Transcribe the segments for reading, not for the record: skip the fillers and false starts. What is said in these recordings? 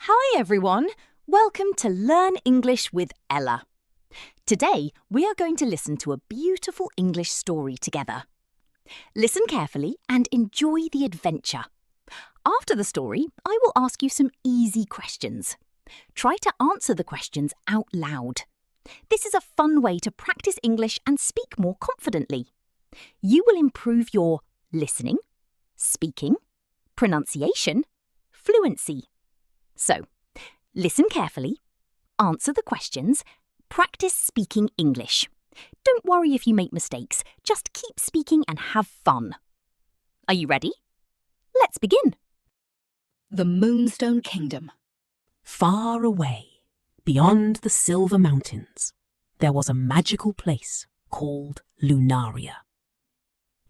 Hi everyone, welcome to Learn English with Ella. Today we are going to listen to a beautiful English story together. Listen carefully and enjoy the adventure. After the story, I will ask you some easy questions. Try to answer the questions out loud. This is a fun way to practice English and speak more confidently. You will improve your listening, speaking, pronunciation, fluency. So, listen carefully, answer the questions, practice speaking English. Don't worry if you make mistakes, just keep speaking and have fun. Are you ready? Let's begin. The Moonstone Kingdom. Far away, beyond the Silver Mountains, there was a magical place called Lunaria.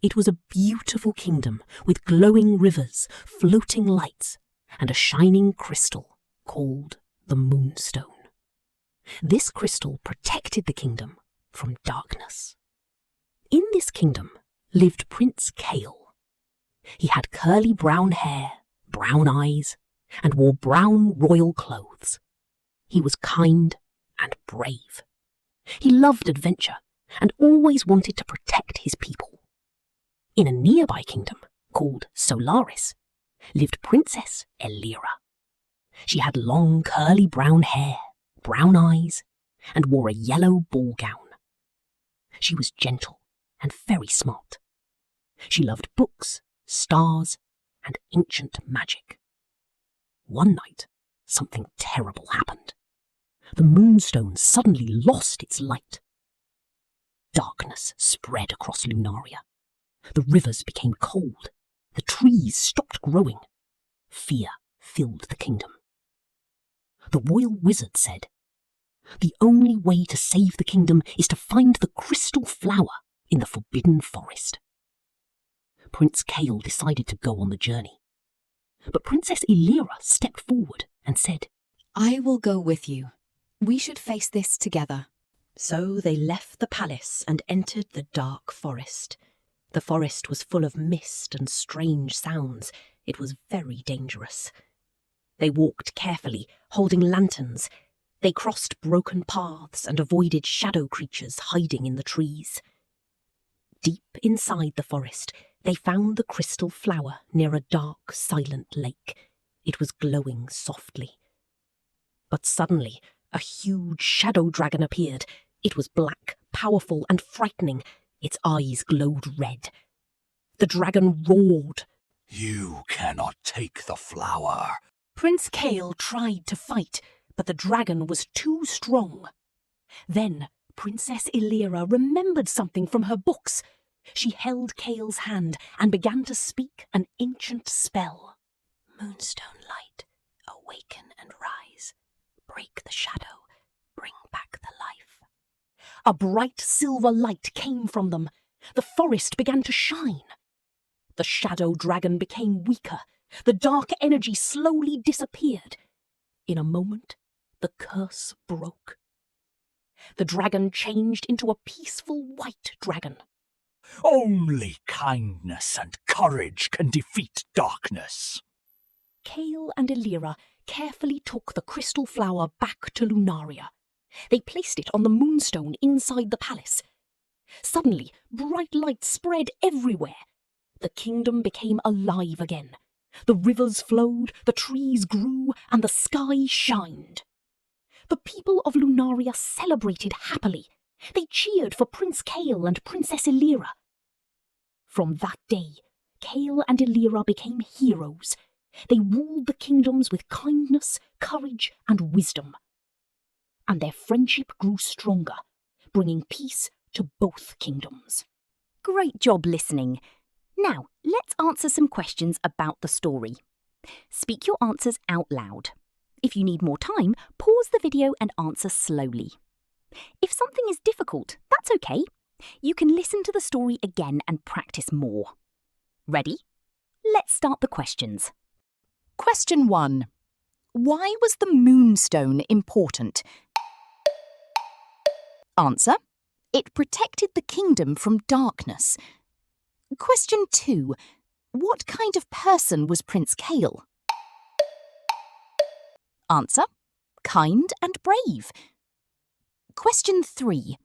It was a beautiful kingdom with glowing rivers, floating lights, and a shining crystal called the Moonstone. This crystal protected the kingdom from darkness. In this kingdom lived Prince Kael. He had curly brown hair, brown eyes, and wore brown royal clothes. He was kind and brave. He loved adventure and always wanted to protect his people. In a nearby kingdom called Solaris lived Princess Elira. She had long curly brown hair, brown eyes, and wore a yellow ball gown. She was gentle and very smart. She loved books, stars, and ancient magic. One night, something terrible happened. The Moonstone suddenly lost its light. Darkness spread across Lunaria. The rivers became cold. The trees stopped growing. Fear filled the kingdom. The royal wizard said, "The only way to save the kingdom is to find the crystal flower in the Forbidden Forest." Prince Kael decided to go on the journey. But Princess Elira stepped forward and said, "I will go with you. We should face this together." So they left the palace and entered the dark forest. The forest was full of mist and strange sounds. It was very dangerous. They walked carefully, holding lanterns. They crossed broken paths and avoided shadow creatures hiding in the trees. Deep inside the forest, they found the crystal flower near a dark, silent lake. It was glowing softly. But suddenly, a huge shadow dragon appeared. It was black, powerful, and frightening. Its eyes glowed red. The dragon roared. "You cannot take the flower." Prince Kael tried to fight, but the dragon was too strong. Then Princess Elira remembered something from her books. She held Kael's hand and began to speak an ancient spell. "Moonstone light, awaken and rise. Break the shadow, bring back the life." A bright silver light came from them. The forest began to shine. The shadow dragon became weaker. The dark energy slowly disappeared. In a moment, the curse broke. The dragon changed into a peaceful white dragon. Only kindness and courage can defeat darkness. Kael and Elira carefully took the crystal flower back to Lunaria. They placed it on the Moonstone inside the palace. Suddenly, bright light spread everywhere. The kingdom became alive again. The rivers flowed, the trees grew, and the sky shined. The people of Lunaria celebrated happily. They cheered for Prince Kael and Princess Elira. From that day, Kael and Elira became heroes. They ruled the kingdoms with kindness, courage, and wisdom. And their friendship grew stronger, bringing peace to both kingdoms. Great job listening. Now, let's answer some questions about the story. Speak your answers out loud. If you need more time, pause the video and answer slowly. If something is difficult, that's okay. You can listen to the story again and practice more. Ready? Let's start the questions. Question 1. Why was the Moonstone important? Answer. It protected the kingdom from darkness. Question 2. What kind of person was Prince Kael? Answer: kind and brave. Question 3.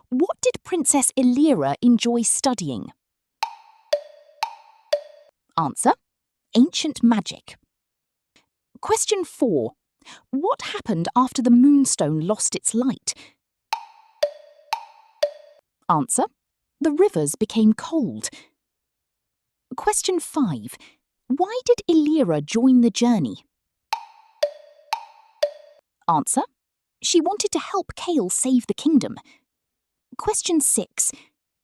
What did Princess Elira enjoy studying? Answer: ancient magic. Question 4. What happened after the moonstone lost its light? Answer: the rivers became cold. Question 5. Why did Elira join the journey? Answer: she wanted to help Kale save the kingdom. Question 6.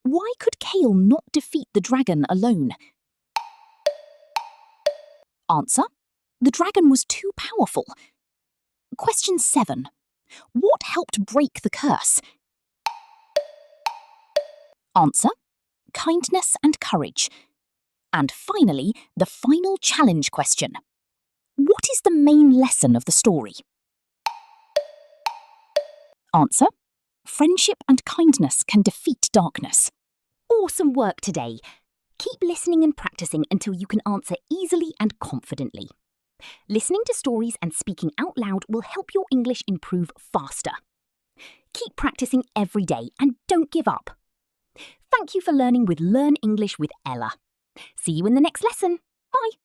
Why could Kale not defeat the dragon alone? Answer: the dragon was too powerful. Question 7. What helped break the curse? Answer: kindness and courage. And finally, the final challenge question. What is the main lesson of the story? Answer: friendship and kindness can defeat darkness. Awesome work today. Keep listening and practicing until you can answer easily and confidently. Listening to stories and speaking out loud will help your English improve faster. Keep practicing every day and don't give up. Thank you for learning with Learn English with Ella. See you in the next lesson. Bye.